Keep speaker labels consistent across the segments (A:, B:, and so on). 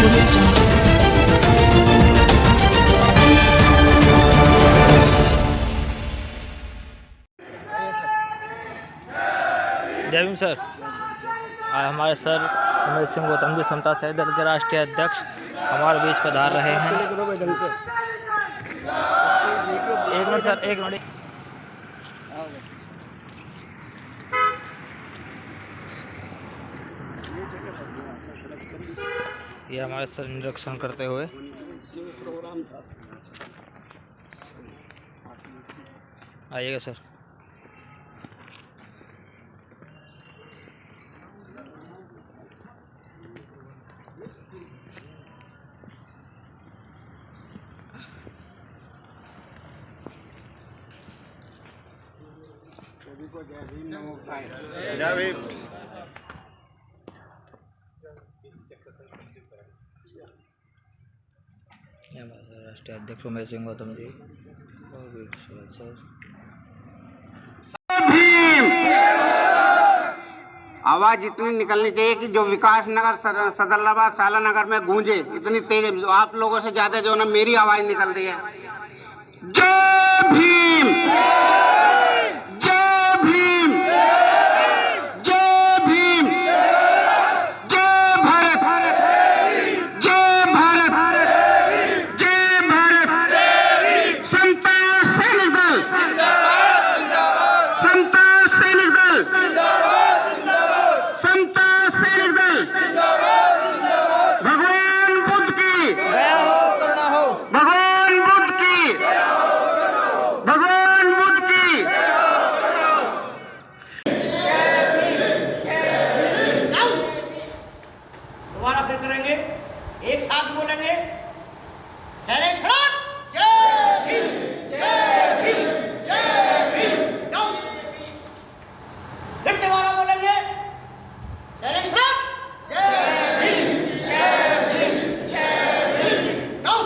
A: जय भीम सर। आज हमारे सर उमेश सिंह गौतम जी समता सैनिक दल के राष्ट्रीय अध्यक्ष हमारे बीच पधार रहे हैं। एक मिनट सर, एक मिनट। ये हमारे सर निरीक्षण करते हुए आइएगा सर।
B: जय भीम।
A: राष्ट्रीय अध्यक्ष उमेश सिंह गौतम जी।
C: भीम आवाज इतनी निकलनी चाहिए कि जो विकास नगर सदरलाबाद साला नगर में गूंजे इतनी तेज। आप लोगों से ज्यादा जो ना मेरी आवाज निकल रही है। जय भीम, जय भीम, जय भीम, जय भारत, जय भारत, जय भारत। समता सैनिक दल, समता सैनिक दल, समता सैनिक दल। भगवान बुद्ध की, भगवान बुद्ध की, भगवान बुद्ध की।
D: दोबारा फिर करेंगे, एक साथ बोलेंगे। सैनिक सलाम, जय भीम, जय भीम, जय भीम। डाउन। फिर दोबारा बोलेंगे। सैनिक सलाम, जय भीम, जय भीम, जय भीम। डाउन।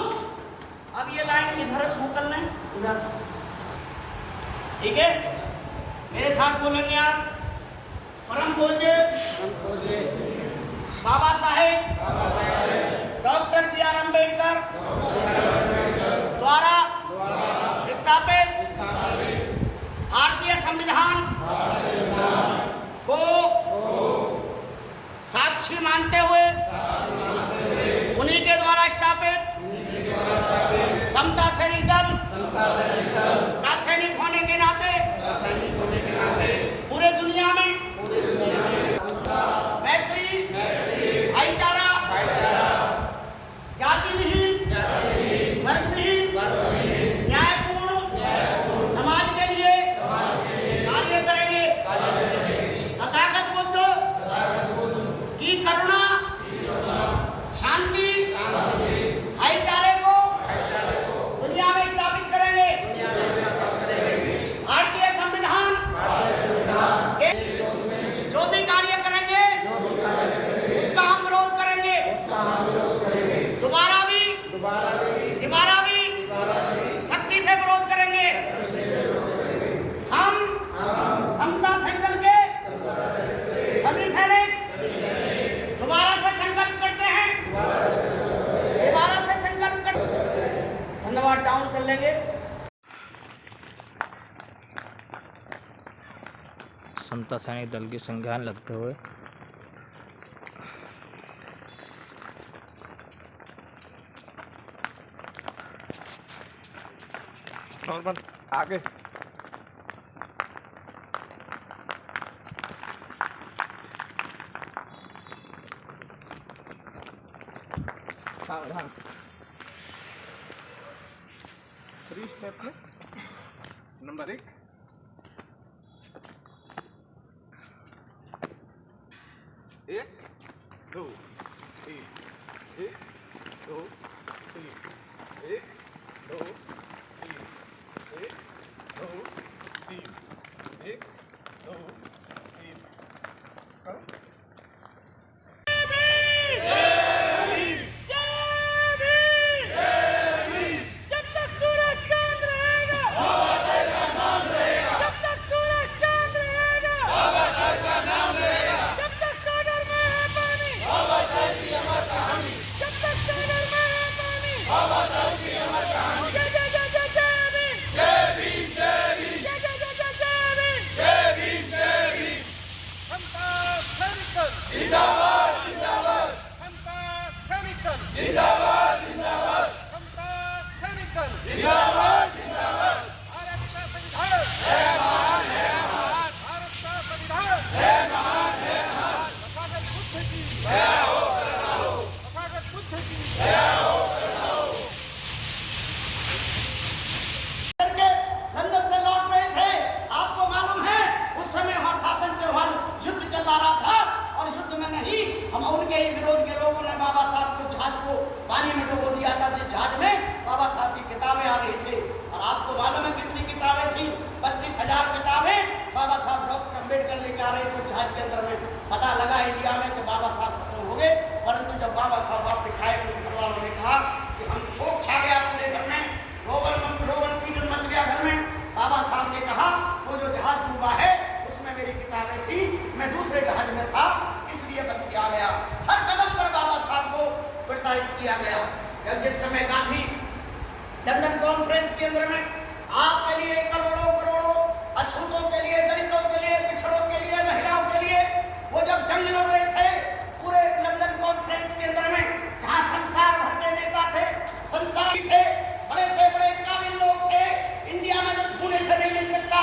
D: अब ये लाइन इधर मुंह कर लें, इधर। ठीक है, मेरे साथ बोलेंगे आप। परम पूज्य बाबा साहेब डॉक्टर बी.आर. अम्बेडकर द्वारा स्थापित भारतीय संविधान को साक्षी मानते हुए उन्हीं के द्वारा स्थापित समता सैनिक दल का सैनिक होने के नाते पूरे दुनिया में मैत्री, भाईचारा, जाति विहीन, वर्ग विहीन, न्यायपूर्ण समाज के लिए कार्य करेंगे। तथागत बुद्ध की करुणा, शांति, भाईचारे को दुनिया में स्थापित करेंगे। भारतीय संविधान के जो भी कार्य करेंगे उसका हम विरोध करेंगे। दोबारा भी सख्ती से विरोध करेंगे। हम समता सैनिक दल के सभी सैनिक दोबारा से संकल्प करते हैं। दोबारा से संकल्प करते। धन्यवाद। डाउन कर लेंगे।
A: समता सैनिक दल की संज्ञान लगते हुए
B: आगे सावधान। 3 स्टेप में नंबर 1 1 2 3 1 2 3 1 2 3 1 2 3 1 2 3 करो।
D: जब तक
B: समता सैनिक दल भारत का संविधान भारत का संविधान तथागत बुद्ध की तथागत बुद्ध की
D: करके लंदन से लौट रहे थे। आपको मालूम है उस समय वहां शासन चौहान युद्ध चला रहा था और युद्ध में नहीं हम उनके ही विरोध के लोगों ने बाबा साहब को जहाज को पानी में डुबो दिया था। जिस जहाज में बाबा साहब की किताबें आ रही थी और आपको मालूम है कितनी किताबें थी 32,000 किताबें बाबा साहब डॉक्टर अम्बेडकर लेके आ रहे थे जहाज के अंदर में। पता लगा इंडिया में कि बाबा साहब खत्म हो गए, परंतु जब बाबा साहब वापस आए तो परिवार ने कहा कि हम शोक छा गया पूरे घर में, ग्लोबल पीड़न मच गया घर में। बाबा साहब ने कहा वो जो जहाज डूबा है उसमें मेरी किताबें थी, मैं दूसरे जहाज में था इसलिए बच के आ गया। हर कदम पर बाबा साहब को प्रताड़ित किया गया। जब जिस समय गांधी लंदन कॉन्फ्रेंस के अंदर में आपके लिए करोड़ों करोड़ों अछूतों के लिए, दलितों के लिए, पिछड़ों के लिए, महिलाओं के लिए वो जब जंग लड़ रहे थे पूरे लंदन कॉन्फ्रेंस के अंदर में, जहां संसार भर के नेता थे, संसार थे, बड़े से बड़े काबिल लोग थे, इंडिया में तो ढूंढने से नहीं मिल सकता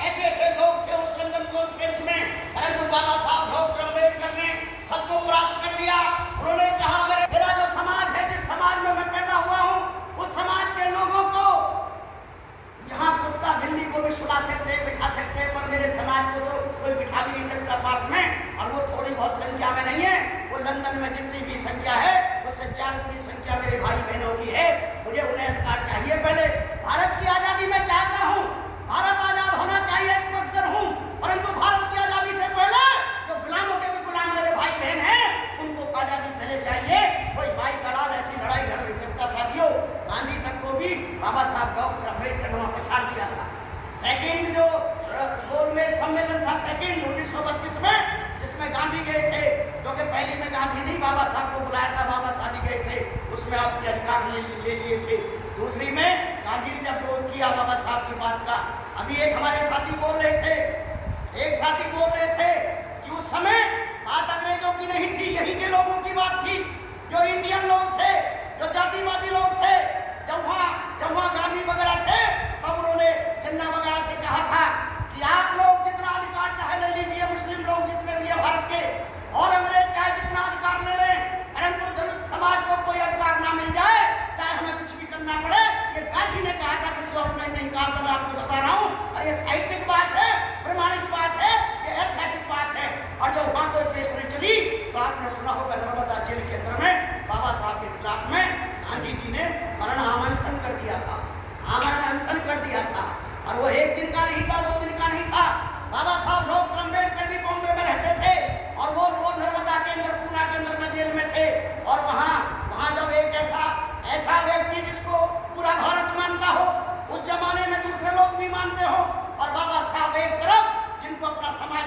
D: ऐसे ऐसे लोग थे उस लंदन कॉन्फ्रेंस में। परंतु बाबा साहब डॉक्टर अम्बेडकर ने सबको परास्त कर दिया। उन्होंने कहा मेरा जो समाज है, जिस समाज में मैं पैदा हुआ हूँ, उस समाज के लोगों को यहाँ कुत्ता बिल्ली को भी सुला सकते, बिठा सकते, पर मेरे समाज को तो कोई बिठा भी नहीं सकता पास में, और वो थोड़ी बहुत संख्या में नहीं है। वो लंदन में जितनी भी संख्या है उससे 4 गुनी संख्या मेरे भाई बहनों की है। मुझे उन्हें अधिकार चाहिए। पहले भारत की आजादी मैं चाहता हूँ, भारत आजाद होना चाहिए, पक्षधर हूँ, परंतु भारत की आजादी से पहले जो गुलामों के भी गुलाम मेरे भाई बहन हैं उनको आजादी पहले चाहिए। कोई भाई करार ऐसी लड़ाई लड़ नहीं सकता। साथियों, गांधी तक को भी बाबा साहब डॉक्टर अम्बेडकर ने पछाड़ दिया था। सेकेंड जो गोल में सम्मेलन था सेकेंड 1932 में, जिसमें गांधी गए थे, क्योंकि पहले में गांधी नहीं बाबा साहब को बुलाया था, बाबा साहब ही गए थे, उसमें आपके अधिकार ले लिए थे। दूसरी में गांधी ने जब विरोध किया बाबा साहब की बात का, अभी एक हमारे साथी बोल रहे थे कि उस समय बात अंग्रेजों की नहीं थी, यही के लोगों की बात थी, जो इंडियन लोग थे, जो जातिवादी लोग थे। जब वहाँ गांधी वगैरह थे तब उन्होंने जिन्ना वगैरह से कहा था कि आप लोग जितना अधिकार चाहे ले लीजिए, मुस्लिम लोग जितने भी हैं भारत के, और अंग्रेज चाहे जितना अधिकार ले लें, परंतु दलित समाज को कोई अधिकार ना मिल जाए, चाहे हमें कुछ भी करना पड़े। ये गांधी ने कहा था, किसी और ने नहीं कहा, तो मैं आपको बता रहा हूँ। और ये साहित्यिक बात है, प्रमाणिक बात है, ये ऐतिहासिक बात है। और जब वहाँ कोई पेश नहीं चली तो आपने सुना होगा नर्मदा जेल के अंदर में बाबा साहब के खिलाफ में गांधी जी ने मरण अनशन कर दिया था, और वो एक दिन का नहीं था, 2 दिन का नहीं था। बाबा साहब डॉक्टर अम्बेडकर भी बॉम्बे में रहते थे और वो नर्मदा के अंदर, पूना के अंदर में जेल में थे। और वहाँ जब एक ऐसा व्यक्ति जिसको पूरा भारत मानता हो, उस जमाने में दूसरे लोग भी मानते हो, और बाबा साहब एक तरफ जिनको अपना समाज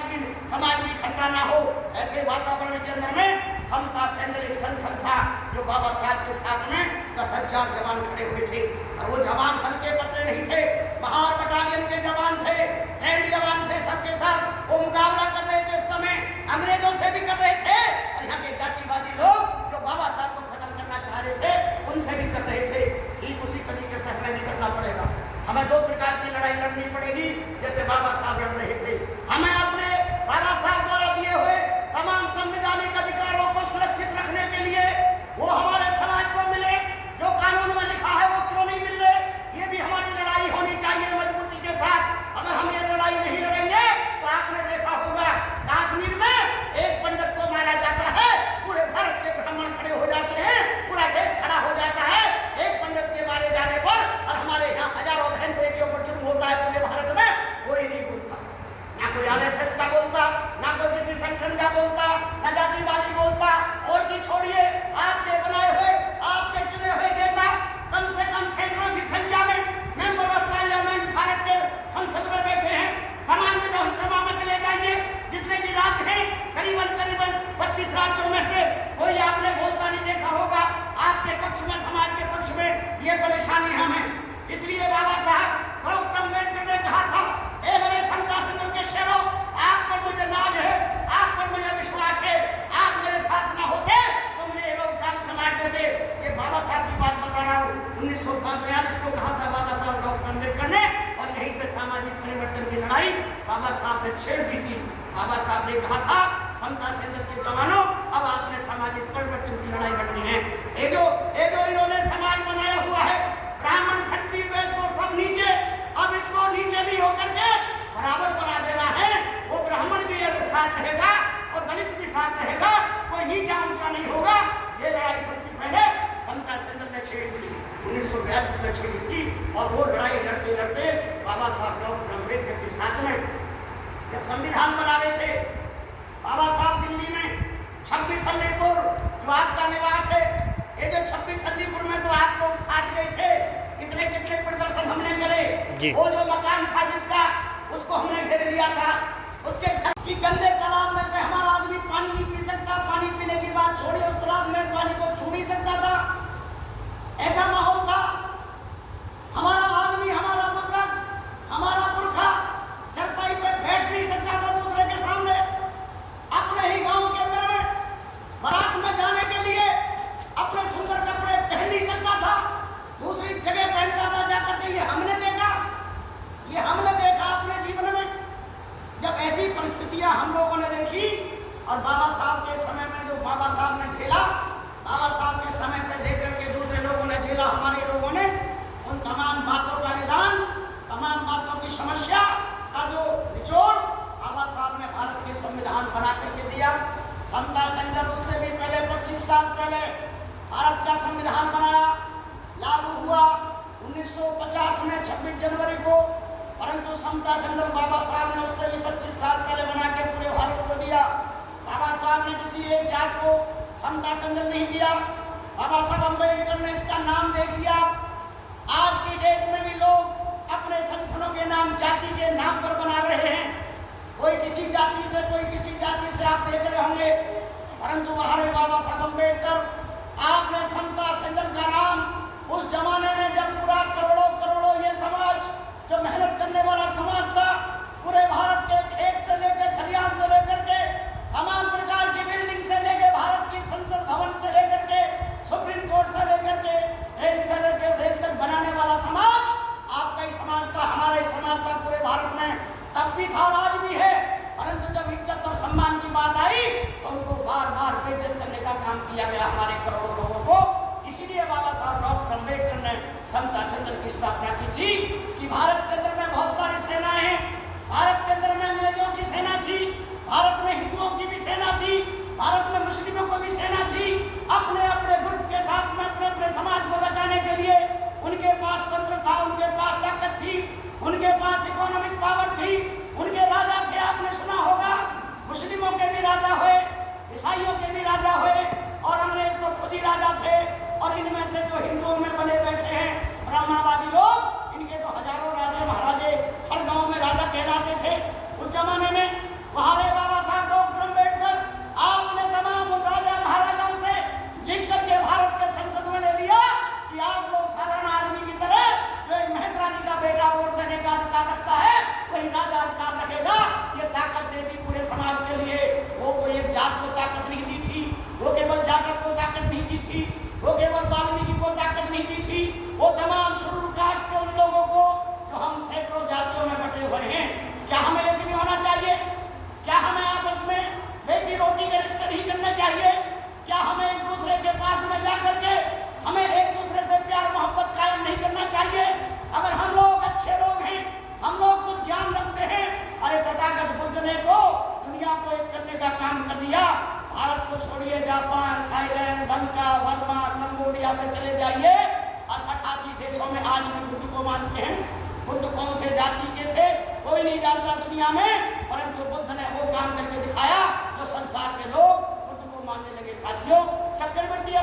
D: भी इकट्ठा ना हो, ऐसे वातावरण के अंदर में समता सैनिक एक संगठन था जो बाबा साहब के साथ में 10,000 जवान खड़े हुए थे। और वो जवान हल्के पतले नहीं थे, बहार बटालियन के जवान थे, ट्रेंड जवान थे, सबके साथ वो मुकाबला कर रहे थे। उस समय अंग्रेजों से भी कर रहे थे, और यहाँ के जातिवादी लोग जो बाबा साहब को खत्म करना चाह रहे थे उनसे भी कर रहे थे। ठीक उसी तरीके से हमें निकलना पड़ेगा। हमें 2 प्रकार की लड़ाई लड़नी पड़ेगी, जैसे बाबा साहब लड़ रहे थे। हमें अपने बाबा साहब द्वारा दिए हुए तमाम संवैधानिक अधिकारों को सुरक्षित रखने के लिए वो हमारे समाज को मिले, जो कानून में लिखा है वो क्यों नहीं मिल रहे, ये भी हमारी लड़ाई होनी चाहिए मजबूती के साथ। अगर हम ये लड़ाई नहीं लड़ेंगे तो आपने देखा होगा कश्मीर में एक पंडित को मारा जाता है, पूरे भारत के ब्राह्मण खड़े हो जाते हैं, पूरा देश खड़ा हो जाता है एक पंडित के मारे जाने पर। और हमारे यहाँ हजारों बहन बेटियों पर जुर्म होता है पूरे भारत में, कोई नहीं बोलता, ना कोई RSS का बोलता, ना कोई किसी संगठन का बोलता, ना जातिवादी बोलता। और की छोड़िए, आपके बनाए हुए, आपके चुने हुए नेता कम से कम सैकड़ों की संख्या में मेंबर ऑफ पार्लियामेंट भारत के संसद में बैठे हैं। तमाम विधानसभा में चले जाइए, जितने भी राज्य हैं, करीबन 32 राज्यों में से कोई आपने बोलता नहीं देखा होगा आपके पक्ष में, समाज के पक्ष में। ये परेशानी हमें, इसलिए बाबा साहब डॉक्टर अम्बेडकर ने कहा था, ए मेरे समता सदन के शेरों, आप पर मुझे नाज है, आप पर मुझे विश्वास है, आप मेरे साथ ना होते तो मुझे ये लोग जान से मार देते। ये रहा हूँ 1942 को कहा था बाबा साहब डॉक्टर अम्बेडकर ने, और यहीं से सामाजिक परिवर्तन की लड़ाई बाबा साहब ने छेड़ दी थी। बाबा साहब ने कहा था समता सैंडल के जवानों, अब आपने सामाजिक परिवर्तन की लड़ाई लड़नी है। ये जो इन्होंने समाज बनाया हुआ है, ब्राह्मण क्षत्रिय वैश्य और सब नीचे, अब इसको नीचे नहीं होकर के बराबर बना देना है। वो ब्राह्मण भी साथ रहेगा और दलित भी साथ रहेगा, कोई नीचा ऊंचा नहीं होगा। ये लड़ाई सबसे पहले समता सैंडल ने छेड़ी थी, 1942 में छेड़ी थी। और वो लड़ाई लड़ते लड़ते बाबा साहब डॉक्टर अम्बेडकर के साथ में जब संविधान बना रहे थे, बाबा साहब दिल्ली में 26 अलीपुर जो आपका निवास है, ये जो 26 अलीपुर में तो आप लोग साथ गए थे, कितने कितने प्रदर्शन हमने करे। वो जो मकान था जिसका, उसको हमने घेर लिया था। उसके घर की गंदे तालाब में से हमारा आदमी पानी नहीं पी सकता, पानी पीने की बात छोड़िए, उस तालाब में पानी को छू नहीं सकता था। ऐसा माहौल था। हमारा आदमी, हमारा बुजुर्ग, हमारा पुरखा चरपाई पे बैठ नहीं सकता था दूसरे के सामने। अपने ही गांव के अंदर में बारात में जाने के लिए अपने सुंदर कपड़े पहन नहीं सकता था, दूसरी जगह पहनता था जाकर के। ये हमने देखा अपने जीवन में। जब ऐसी परिस्थितियां हम लोगों ने देखी, और बाबा साहब के समय में जो बाबा साहब ने झेला, बाबा साहब के समय से लेकर के दूसरे लोगों ने झेला, हमारे लोगों ने उन तमाम बातों का निदान, तमाम बातों की समस्या का जो निचोड़ बाबा साहब ने भारत के संविधान बना करके दिया। समता सैंडल उससे भी पहले 25 साल पहले भारत का संविधान बनाया, लागू हुआ 1950 में 26 जनवरी को। परंतु समता सैंडल बाबा साहब ने उससे भी 25 साल पहले बना के पूरे भारत को दिया। बाबा साहब ने किसी एक जात को समता सैंडल नहीं दिया। बाबा साहब अम्बेडकर ने इसका नाम दे दिया। आज की डेट में भी लोग अपने संगठनों के नाम जाति के नाम पर बना रहे हैं। कोई किसी जाति से, कोई किसी जाति से, आप देख रहे होंगे। परंतु हमारे बाबा साहब अम्बेडकर, आपने समता सैंडल का नाम उस जमाने में जब पूरा करोड़ों ये समाज, जो मेहनत करने वाला समाज था, पूरे भारत के खेत से लेकर खलिहान से लेकर के तमाम प्रकार की बिल्डिंग से लेकर भारत की संसद भवन से लेकर के सुप्रीम कोर्ट से लेकर के रेल से लेकर रेल तक बनाने वाला समाज आपका ही समाज था, हमारा ही समाज था पूरे भारत में। तब भी था और आज भी है। परंतु जब इज्जत और सम्मान की बात आई तो उनको बार बार बेइज्जत करने का काम किया गया हमारे करोड़ों लोगों को। इसीलिए बाबा साहब डॉक्टर अम्बेडकर ने समता सैंडल की स्थापना की थी कि भारत के अंदर में बहुत सारी सेनाएं हैं। भारत के अंदर में अंग्रेजों की सेना थी, भारत में हिंदुओं की भी सेना थी, भारत में मुस्लिमों को भी सेना थी। अपने अपने ग्रुप के साथ में अपने अपने समाज को बचाने के लिए उनके पास तंत्र था, उनके पास ताकत थी, उनके पास इकोनॉमिक पावर थी, उनके राजा थे। आपने सुना होगा मुस्लिमों के भी राजा हुए, ईसाइयों के भी राजा हुए, और अंग्रेज तो खुद ही राजा थे। और इनमें से जो हिंदुओं में बने बैठे हैं ब्राह्मणवादी लोग, इनके तो हजारों राजे महाराजे हर गांव में राजा कहलाते थे उस जमाने में। हमारे बाबा साहब डॉक्टर अम्बेडकर, आपने तमाम उन राजा महाराजाओं से लिख करके भारत के संसद में ले लिया कि आप लोग साधारण आदमी की तरह, जो एक मेहतरानी का बेटा वोट देने का अधिकार रखता है, वही राजा अधिकार रखेगा। ये ताकत दे दी पूरे समाज के लिए। वो कोई एक जात को ताकत नहीं दी थी, वो केवल जाटव को ताकत नहीं दी थी, वो केवल वाल्मीकि को ताकत नहीं दी थी, वो तमाम शेड्यूल कास्ट के उन लोगों को जो हम सैकड़ों जातियों में बटे हुए हैं। क्या हमें एक नहीं होना चाहिए? क्या हमें आपस में बेटी रोटी के रिश्ते नहीं करने चाहिए? क्या हमें एक दूसरे के पास में जा करके हमें एक दूसरे से प्यार मोहब्बत कायम नहीं करना चाहिए? अगर हम लोग अच्छे लोग हैं, हम लोग कुछ ज्ञान रखते हैं, अरे तथागत बुद्ध ने तो दुनिया को एक करने का काम कर दिया। भारत को छोड़िए, Japan, Thailand, Lanka, Burma, Cambodia से चले जाइए, 88 देशों में आज भी बुद्ध को मानते हैं। बुद्ध कौन से जाति के थे कोई नहीं जानता दुनिया में, परंतु बुद्ध ने वो काम करके दिखाया जो संसार के लोग बुद्ध को मानने लगे। साथियों, चक्रवर्ती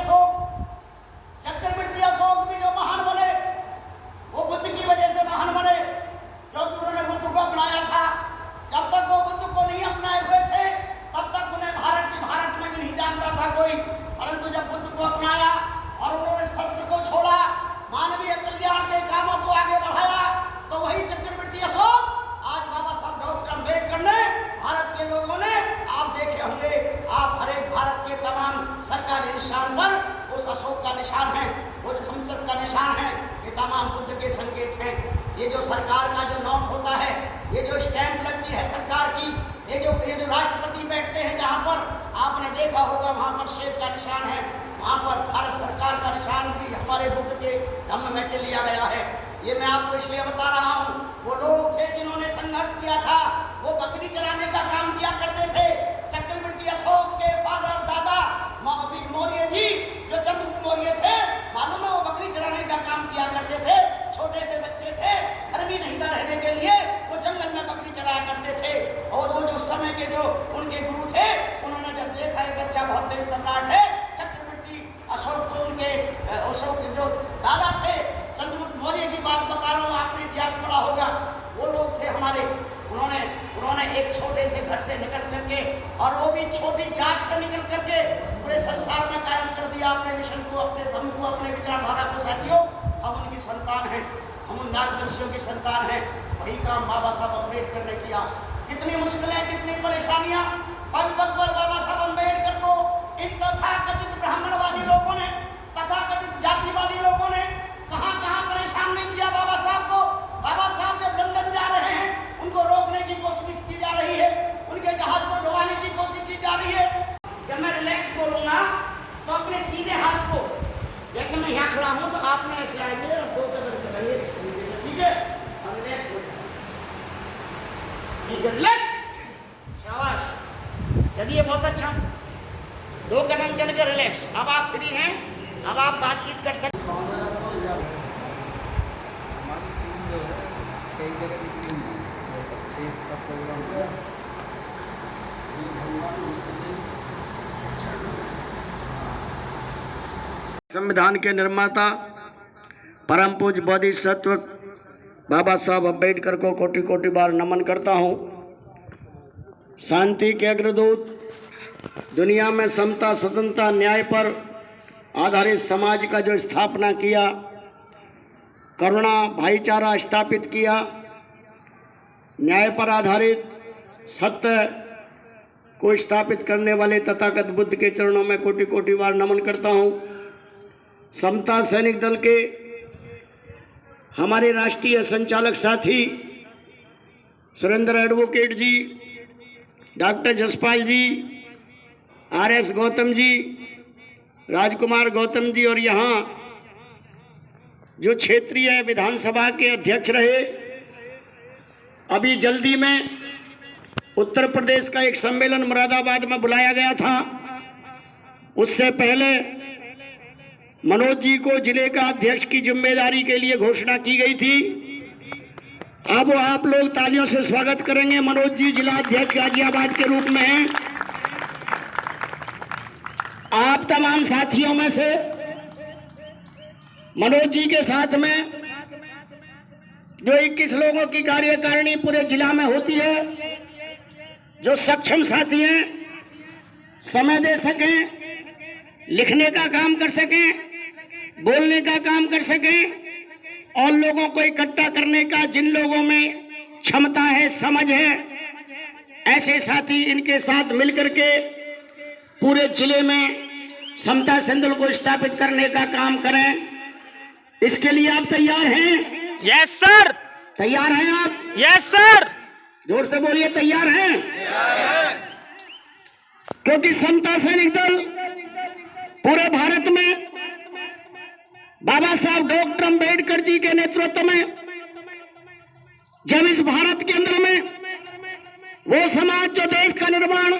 D: अशोक भी जो महान बने, वो बुद्ध की वजह से महान बने, क्योंकि उन्होंने बुद्ध को अपनाया था। जब तक वो बुद्ध को नहीं अपनाए हुए थे, तब तक उन्हें भारत में भी नहीं जानता था कोई। परंतु जब बुद्ध को अपनाया और उन्होंने शस्त्र को छोड़ा, मानवीय कल्याण के कामों को आगे बढ़ाया, तो वही चक्रवर्ती अशोक आज बाबा साहब डॉक्टर अम्बेडकर ने, भारत के लोगों ने, आप देखे होंगे, आप हर एक भारत के तमाम सरकारी निशान पर उस अशोक का निशान है, वो जो थम्स-अप का निशान है, ये तमाम बुद्ध के संकेत हैं। ये जो सरकार का जो नोट होता है, ये जो स्टैंप लगती है सरकार की, ये जो राष्ट्रपति बैठते हैं जहाँ पर, आपने देखा होगा वहाँ पर शेर का निशान है, वहाँ पर भारत सरकार का निशान भी हमारे बुद्ध के धम्म में से लिया गया है। ये मैं आपको इसलिए बता रहा हूँ, वो लोग थे जिन्होंने संघर्ष किया था, वो बकरी चराने का काम किया करते थे। चक्रवर्ती अशोक के फादर दादा मौर्य जी, जो चंद्रगुप्त मौर्य थे, मालूम है वो बकरी चराने का काम किया करते थे। छोटे से बच्चे थे, घर भी नहीं था रहने के लिए, वो जंगल में बकरी चराया करते थे। और वो जो समय के जो उनके गुरु थे, उन्होंने जब देखा ये बच्चा बहुत तेज सम्राट है, चक्रवर्ती अशोक तो उनके अशोक के जो दादा थे, चंद्रगुप्त मौर्य की बात बता रहा हूँ, आपने इतिहास पढ़ा होगा, वो लोग थे हमारे। उन्होंने एक छोटे से घर से निकल करके, और वो भी छोटी जात से निकल करके पूरे संसार में कायम कर दिया अपने मिशन को, अपने धर्म को, अपने विचारधारा को। साथियों, हम उनकी संतान हैं, हम उन नागवंशियों की संतान हैं। वही काम बाबा साहब अम्बेडकर ने किया। कितनी मुश्किलें, कितनी परेशानियां पग पग पर बाबा साहब अम्बेडकर को इन तथाकथित ब्राह्मणवादी लोगों ने, तथाकथित जातिवादी लोगों ने कहाँ परेशान नहीं किया बाबा साहब को। बाबा साहब जब लंदन जा रहे हैं, उनको रोकने की कोशिश की जा रही है, उनके जहाज को डुबाने की कोशिश की जा रही है। जब मैं रिलैक्स बोलूंगा तो अपने सीधे हाथ को, जैसे मैं यहाँ खड़ा हूँ तो आपने ऐसे आएंगे और 2 कदम चलेंगे, ठीक है, और रिलैक्स हो जाए, ठीक है, रिलैक्स, शाबाश, चलिए, बहुत अच्छा, 2 कदम चल के रिलैक्स। अब आप फ्री हैं, अब आप बातचीत कर सकते हैं।
E: संविधान के निर्माता परम पूज्य बोधिसत्व बाबा साहब अम्बेडकर को कोटि कोटि बार नमन करता हूँ। शांति के अग्रदूत, दुनिया में समता, स्वतंत्रता, न्याय पर आधारित समाज का जो स्थापना किया, करुणा, भाईचारा स्थापित किया, न्याय पर आधारित सत्य को स्थापित करने वाले तथागत बुद्ध के चरणों में कोटि कोटि बार नमन करता हूँ। समता सैनिक दल के हमारे राष्ट्रीय संचालक साथी सुरेंद्र एडवोकेट जी, डॉक्टर जसपाल जी, RS गौतम जी, राजकुमार गौतम जी, और यहाँ जो क्षेत्रीय विधानसभा के अध्यक्ष रहे, अभी जल्दी में उत्तर प्रदेश का एक सम्मेलन मुरादाबाद में बुलाया गया था, उससे पहले मनोज जी को जिले का अध्यक्ष की जिम्मेदारी के लिए घोषणा की गई थी। अब आप लोग तालियों से स्वागत करेंगे। मनोज जी जिला अध्यक्ष गाजियाबाद के रूप में हैं। आप तमाम साथियों में से मनोज जी के साथ में जो 21 लोगों की कार्यकारिणी पूरे जिला में होती है, जो सक्षम साथी हैं, समय दे सकें, लिखने का काम कर सकें, बोलने का काम कर सकें, और लोगों को इकट्ठा करने का जिन लोगों में क्षमता है, समझ है, ऐसे साथी इनके साथ मिलकर के पूरे जिले में समता सैनिक को स्थापित करने का काम करें। इसके लिए आप तैयार हैं?
A: Yes sir.
E: तैयार हैं आप?
A: Yes sir.
E: जोर से बोलिए, तैयार हैं? क्योंकि समता सैनिक दल पूरे भारत में बाबा साहब डॉक्टर अम्बेडकर जी के नेतृत्व में, जब इस भारत के अंदर में वो समाज जो देश का निर्माण,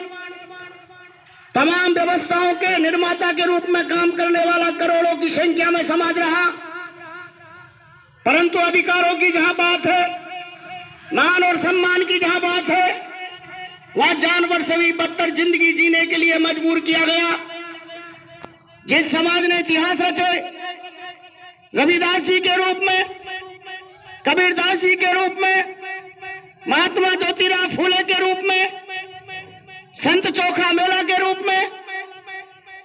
E: तमाम व्यवस्थाओं के निर्माता के रूप में काम करने वाला करोड़ों की संख्या में समाज रहा, परंतु अधिकारों की जहां बात है, मान और सम्मान की जहां बात है, वहां जानवर से भी बदतर जिंदगी जीने के लिए मजबूर किया गया। जिस समाज ने इतिहास रचे, रविदास जी के रूप में, कबीरदास जी के रूप में, महात्मा ज्योतिराव फूले के रूप में, संत चोखा मेला के रूप में,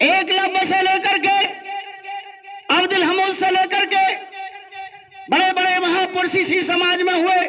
E: एकलव्य से लेकर के अब्दुल हमीद से लेकर के बड़े बड़े महापुरुष इसी समाज में हुए।